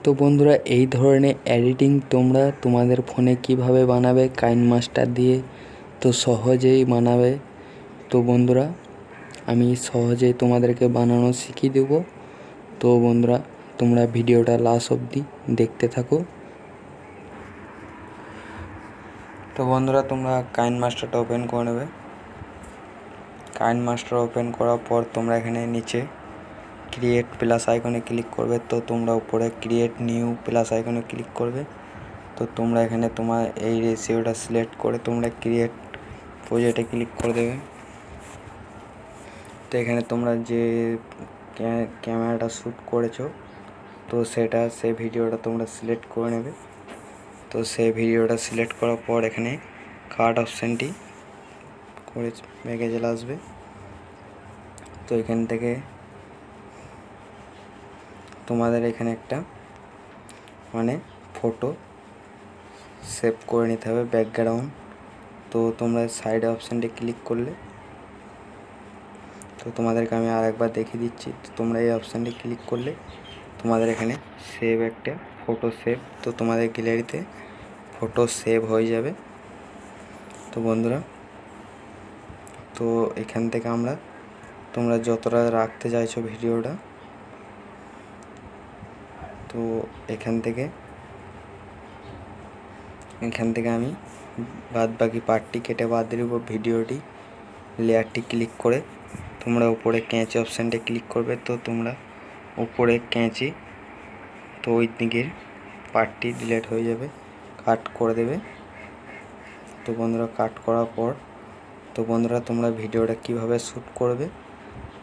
তো বন্ধুরা, এই ধরনের এডিটিং তোমরা তোমাদের ফোনে কিভাবে বানাবে কাইনমাস্টার দিয়ে, তো সহজেই বানাবে। তো বন্ধুরা, আমি সহজেই তোমাদেরকে বানানো শিখিয়ে দেবো। তো বন্ধুরা, তোমরা ভিডিওটা লাস্ট অবধি দেখতে থাকো। তো বন্ধুরা, তোমরা কাইনমাস্টারটা ওপেন করে নেবে। কাইনমাস্টার ওপেন করার পর তোমরা এখানে নিচে ক্রিয়েট প্লাস আইকনে ক্লিক করবে। তো তোমরা উপরে ক্রিয়েট নিউ প্লাস আইকনে ক্লিক করবে। তো তোমরা এখানে তোমার এই রেশিওটা সিলেক্ট করে তোমরা ক্রিয়েট প্রজেক্টে ক্লিক করে দেবে। তো এখানে তোমরা যে ক্যামেরাটা শ্যুট করেছো তো সেই ভিডিওটা তোমরা সিলেক্ট করে নেবে। তো সেই ভিডিওটা সিলেক্ট করার পর এখানে কাট অপশানটি করে মেঘে চলে আসবে। তো এখান থেকে তোমাদের এখানে একটা ফটো সেভ করে নিতে হবে ব্যাকগ্রাউন্ড। তো তোমরা সাইড অপশানটি ক্লিক করলে, তো তোমাদেরকে আমি আরেকবার দেখিয়ে দিচ্ছি। তো তোমরা এই অপশানটি ক্লিক করলে তোমাদের এখানে সেভ একটা ফটো সেভ, তো তোমাদের গ্যালারিতে ফটো সেভ হয়ে যাবে। তো বন্ধুরা, তো এখান থেকে তোমরা যতটা রাখতে চাইছো ভিডিওটা, তো এখান থেকে আমি বাদ বাকি পার্টটি কেটে বাদ দিয়ে দেবো। ভিডিওটি লেয়ারটি ক্লিক করে তোমরা উপরে ক্যাঁচি অপশানটা ক্লিক করবে। তো তোমরা উপরে ক্যাঁচি, তো ওই দিকের পার্টটি ডিলিট হয়ে যাবে, কাট করে দেবে। তো বন্ধুরা, কাট করার পর তো বন্ধুরা, তোমরা ভিডিওটা কিভাবে শ্যুট করবে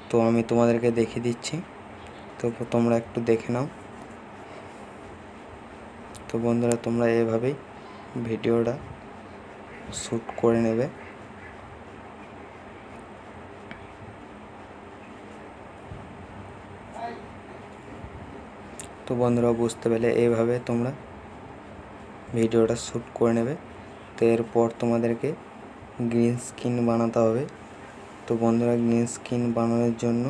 তো আমি তোমাদেরকে দেখিয়ে দিচ্ছি। তো তোমরা একটু দেখে নাও। তো বন্ধুরা, তোমরা এভাবেই ভিডিওটা শ্যুট করে নেবে। তো বন্ধুরা, বুঝতে পারলে এইভাবে তোমরা ভিডিওটা শ্যুট করে নেবে। তো এরপর তোমাদেরকে গ্রিন স্ক্রিন বানাতে হবে। তো বন্ধুরা, গ্রিন স্ক্রিন বানানোর জন্য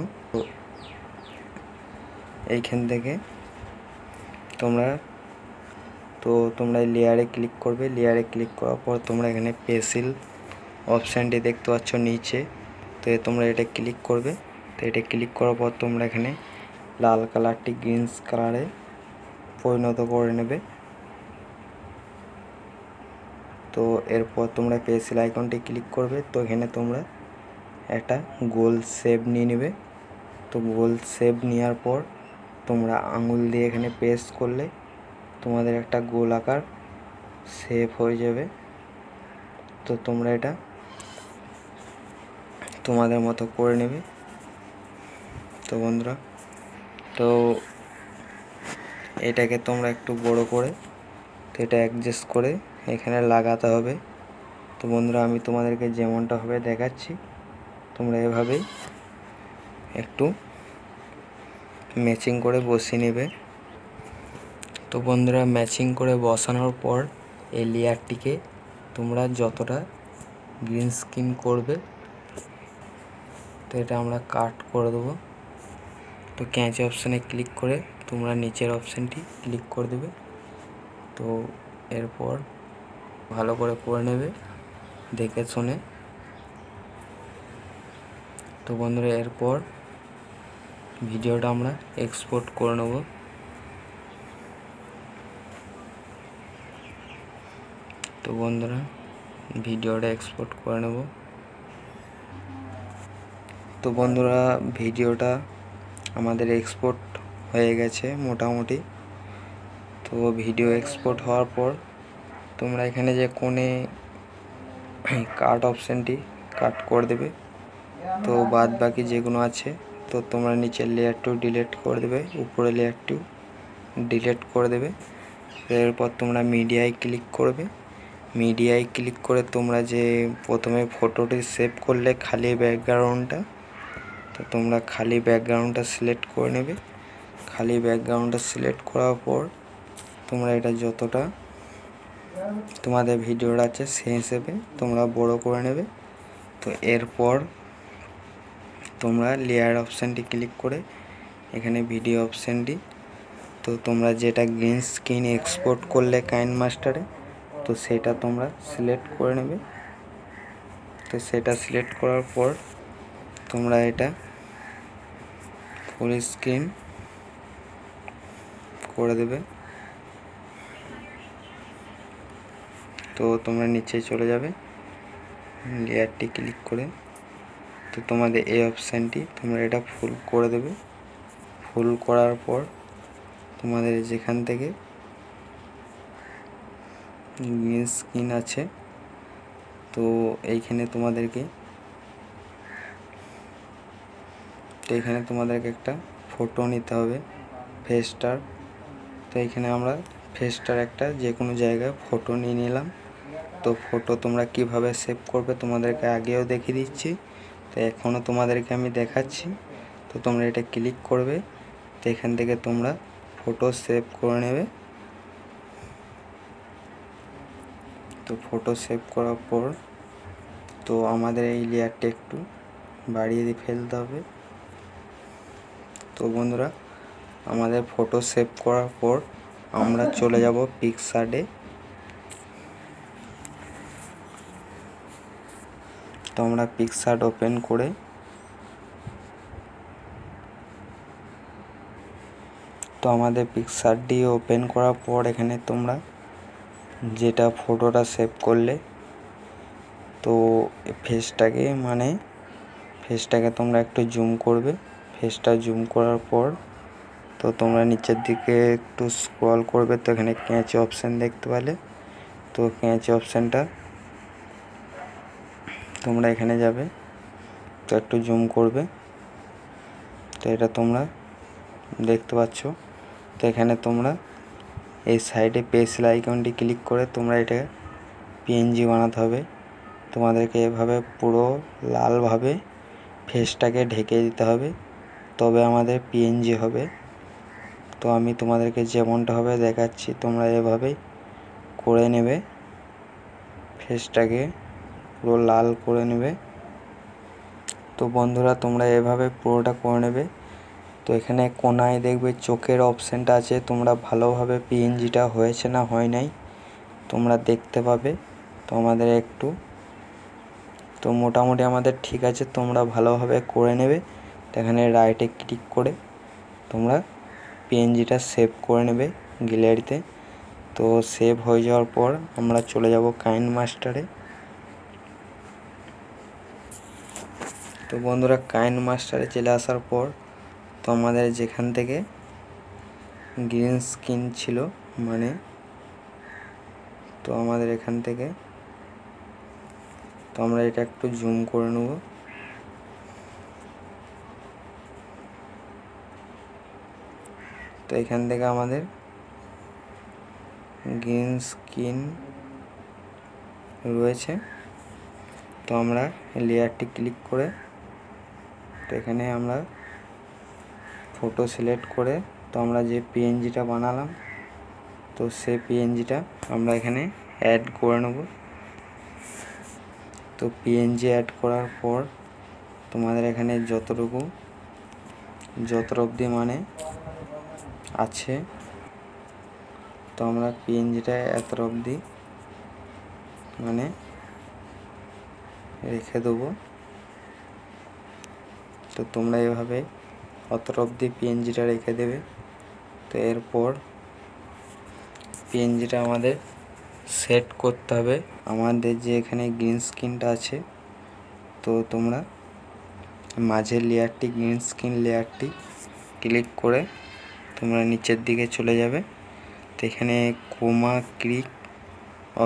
এইখান থেকে তোমরা লেয়ারে ক্লিক করবে। লেয়ারে ক্লিক করার পর তোমরা এখানে পেন্সিল অপশানটি দেখতে পাচ্ছ নিচে, তো তোমরা এটা ক্লিক করবে। তো এটা ক্লিক করার পর তোমরা এখানে লাল কালারটি গ্রিন কালারে পরিণত করে নেবে। তো এরপর তোমরা পেন্সিল আইকনটি ক্লিক করবে। তো এখানে তোমরা একটা গোল শেপ নিয়ে নেবে। তো গোল শেপ নেওয়ার পর তোমরা আঙুল দিয়ে এখানে প্রেস করলে তোমাদের একটা গোল আকার শেপ হয়ে যাবে। তো তোমরা এটা তোমাদের মতো করে নেবে। তো বন্ধুরা, তো এটাকে তোমরা একটু বড় করে তো এটা অ্যাডজাস্ট করে এখানে লাগাতে হবে। তো বন্ধুরা, আমি তোমাদেরকে যেমনটা হবে দেখাচ্ছি, তোমরা এভাবেই একটু ম্যাচিং করে বসিয়ে নেবে। তো বন্ধুরা, ম্যাচিং করে বসানোর পর এই লেয়ারটিকে তোমরা যতটা গ্রিন স্ক্রিন করবে তো এটা আমরা কাট করে দেবো। তো ক্যাঁচি অপশানে ক্লিক করে তোমরা নিচের অপশানটি ক্লিক করে দেবে। তো এরপর ভালো করে নেবে দেখে শুনে। তো বন্ধুরা, এরপর ভিডিওটা আমরা এক্সপোর্ট করে নেব। তো বন্ধুরা, ভিডিওটা এক্সপোর্ট করে নেব। তো বন্ধুরা, ভিডিওটা আমাদের এক্সপোর্ট হয়ে গেছে মোটামুটি। তো ভিডিও এক্সপোর্ট হওয়ার পর তোমরা এখানে যে কোণে কাট অপশানটি কাট করে দেবে। তো বাদ বাকি যেগুলো আছে তো তোমরা নিচের লেয়ারটিও ডিলিট করে দেবে, উপরে লেয়ারটিও ডিলিট করে দেবে। এরপর তোমরা মিডিয়ায় ক্লিক করবে। মিডিয়ায় ক্লিক করে তোমরা যে প্রথমে ফটোটি সেভ করলে খালি ব্যাকগ্রাউন্ডটা, তো তোমরা খালি ব্যাকগ্রাউন্ডটা সিলেক্ট করে নেবে। খালি ব্যাকগ্রাউন্ডটা সিলেক্ট করার পর তোমরা এটা যতটা তোমাদের ভিডিওটা আছে সেই হিসেবে তোমরা বড় করে নেবে। তো এরপর তোমরা লেয়ার অপশানটি ক্লিক করে এখানে ভিডিও অপশানটি তো তোমরা যেটা গ্রিন স্ক্রিন এক্সপোর্ট করলে কাইনমাস্টারে, তো সেটা তোমরা সিলেক্ট করে নেবে। তো সেটা সিলেক্ট করার পর তোমরা এটা ফুল স্ক্রিন করে দেবে। তো তোমরা নিচে চলে যাবে, লেয়ারটি ক্লিক করে, তো তোমাদের এই অপশানটি তোমরা এটা ফুল করে দেবে। ফুল করার পর তোমাদের যেখান থেকে গ্রিন স্ক্রিন আছে, তো এইখানে তোমাদেরকে একটা ফটো নিতে হবে ফেসটার। তো এখানে আমরা ফেসটার একটা যে কোনো জায়গায় ফটো নিয়ে নিলাম। তো ফটো তোমরা কিভাবে সেভ করবে তোমাদেরকে আগেও দেখিয়ে দিচ্ছি, তো এখনও তোমাদেরকে আমি দেখাচ্ছি। তো তোমরা এটা ক্লিক করবে, তো এখান থেকে তোমরা ফটো সেভ করে নেবে। তো ফটো সেভ করার পর তো আমাদের এই লেয়ারটা একটু বাড়িয়ে দিয়ে ফেলতে হবে। তো বন্ধুরা, আমাদের ফটো সেভ করার পর আমরা চলে যাব পিকসার্টে। তো আমরা পিকসার্ট ওপেন করে আমাদের পিকসার্টটি ওপেন করার পর এখানে তোমরা যেটা ফটোটা সেভ করলে, তো ফেসটাকে তোমরা একটু জুম করবে। ফেসটা জুম করার পর তো তোমরা নিচের দিকে একটু স্ক্রল করবে, তো এখানে ক্যাঁচি অপশান দেখতে পেলে, তো ক্যাঁচি অপশানটা তোমরা এখানে যাবে, তো একটু জুম করবে। তো এটা তোমরা দেখতে পাচ্ছ। তো এখানে তোমরা এই সাইডে পেন্সিল আইকনটি ক্লিক করে তোমরা এটা পিএনজি বানাতে হবে। তোমাদেরকে এভাবে পুরো লালভাবে ফেসটাকে ঢেকে দিতে হবে, তবে আমাদের পিএনজি হবে। তো আমি তোমাদেরকে যেমনটা হবে দেখাচ্ছি, তোমরা এভাবেই করে নেবে, ফেসটাকে পুরো লাল করে নেবে। তো বন্ধুরা, তোমরা এভাবে পুরোটা করে নেবে। তো এখানে কোনায় দেখবে চোখের অপশানটা আছে, তোমরা ভালোভাবে পিএনজিটা হয়েছে না হয় নাই তোমরা দেখতে পাবে। তো আমাদের তো মোটামুটি আমাদের ঠিক আছে, তোমরা ভালোভাবে করে নেবে। তো এখানে রাইটে ক্লিক করে তোমরা পিএনজিটা সেভ করে নেবে গ্যালারিতে। তো সেভ হয়ে যাওয়ার পর আমরা চলে যাব কাইনমাস্টারে। তো বন্ধুরা, কাইনমাস্টারে চলে আসার পর তো আমাদের যেখান থেকে গ্রিন স্ক্রিন ছিল, তো আমাদের এখান থেকে তো আমরা এটা একটু জুম করে নেব। তো এখান থেকে আমাদের গ্রিন স্ক্রিন রয়েছে। তো আমরা লেয়ারটি ক্লিক করে তো এখানে আমরা ফটো সিলেক্ট করে তো আমরা যে পিএনজিটা বানালাম, তো সেই পিএনজিটা আমরা এখানে অ্যাড করে নেব। তো পিএনজি অ্যাড করার পর তোমাদের এখানে যত অবধি আছে, তো আমরা পিএনজিটা এত অবধি রেখে দেবো। তো তোমরা এভাবে অত অবধি পিএনজিটা রেখে দেবে। তো এরপর পিএনজিটা আমাদের সেট করতে হবে আমাদের যে এখানে গ্রিন স্ক্রিনটা আছে। তো তোমরা মাঝের লেয়ারটি গ্রিন স্ক্রিন লেয়ারটি ক্লিক করে তোমরা নিচের দিকে চলে যাবে। তো এখানে ক্রোমা ক্রি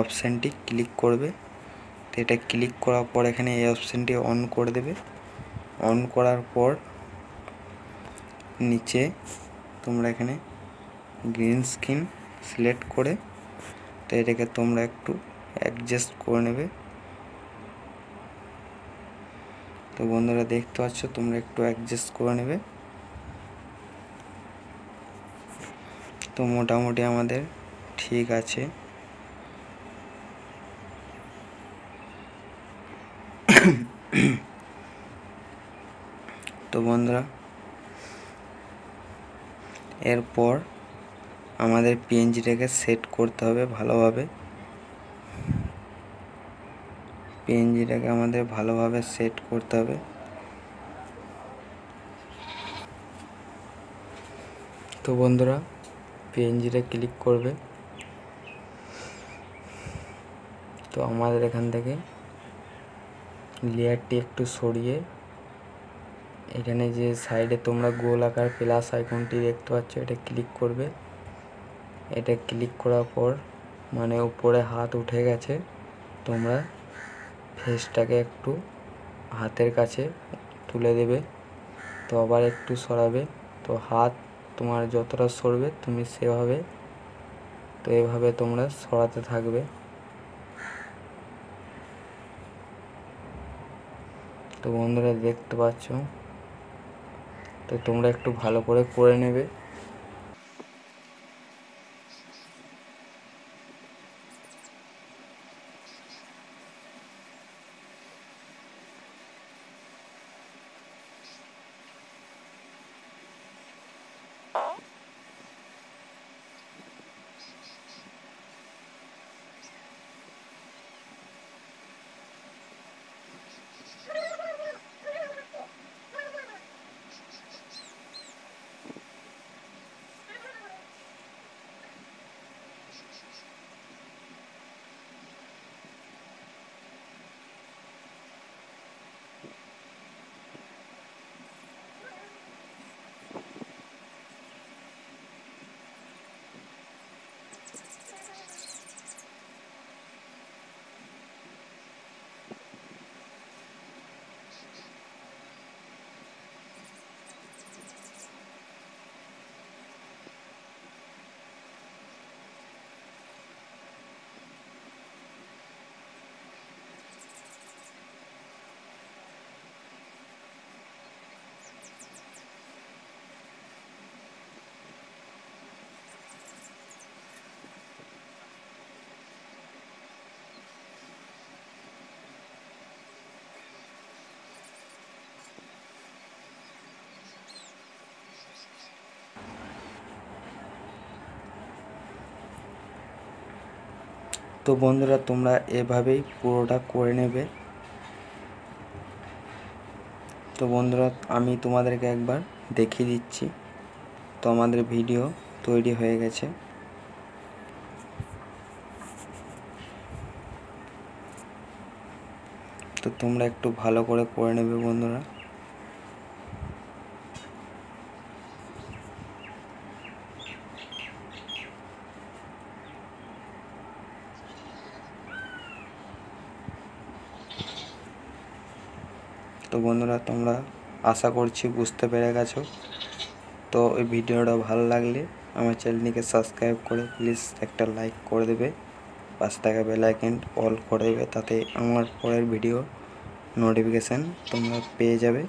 অপশানটি ক্লিক করবে। তো এটা ক্লিক করার পর এখানে এই অপশানটি অন করে দেবে। অন করার পর নিচে তোমরা এখানে গ্রিন স্ক্রিন সিলেক্ট করে তো এটাকে তোমরা একটু অ্যাডজাস্ট করে নেবে। তো বন্ধুরা, দেখতে পাচ্ছ, তোমরা একটু অ্যাডজাস্ট করে নেবে। তো মোটামুটি আমাদের ঠিক আছে। তো বন্ধুরা, এরপর আমাদের পিএনজিটাকে সেট করতে হবে ভালোভাবে। পিএনজিটাকে আমাদের ভালোভাবে সেট করতে হবে। তো বন্ধুরা, পিএনজিটা ক্লিক করবে। তো আমাদের এখান থেকে লেয়ারটি একটু সরিয়ে এখানে যে সাইডে তোমরা গোল আকার প্লাস আইকনটি দেখতে পাচ্ছ, এটা ক্লিক করবে। এটা ক্লিক করার পর মানে উপরে হাত উঠে গেছে, তোমরা ফেসটাকে একটু হাতের কাছে তুলে দেবে। তো আবার একটু সরাবে। তো হাত তোমার যতটা সরবে তুমি সেভাবে, তো এভাবে তোমরা সরাতে থাকবে। তো বন্ধুরা দেখতে পাচ্ছ, তো তোমরা একটু ভালো করে নেবে। তো বন্ধুরা তোমরা এভাবেই পুরোটা করে নেবে। তো বন্ধুরা আমি তোমাদেরকে একবার দেখিয়ে দিচ্ছি। তো আমাদের ভিডিও তৈরি হয়ে গেছে। তো তোমরা একটু ভালো করে নেবে বন্ধুরা। তো বন্ধুরা তোমরা আশা করছি বুঝতে পেরে গেছো। তো এই ভিডিওটা ভালো লাগলে আমার চ্যানেলটিকে সাবস্ক্রাইব করে প্লিজ একটা লাইক করে দেবে, পাশে থাকা বেল আইকন অল করে দেবে, তাতে আমার পরের ভিডিও নোটিফিকেশান তোমরা পেয়ে যাবে।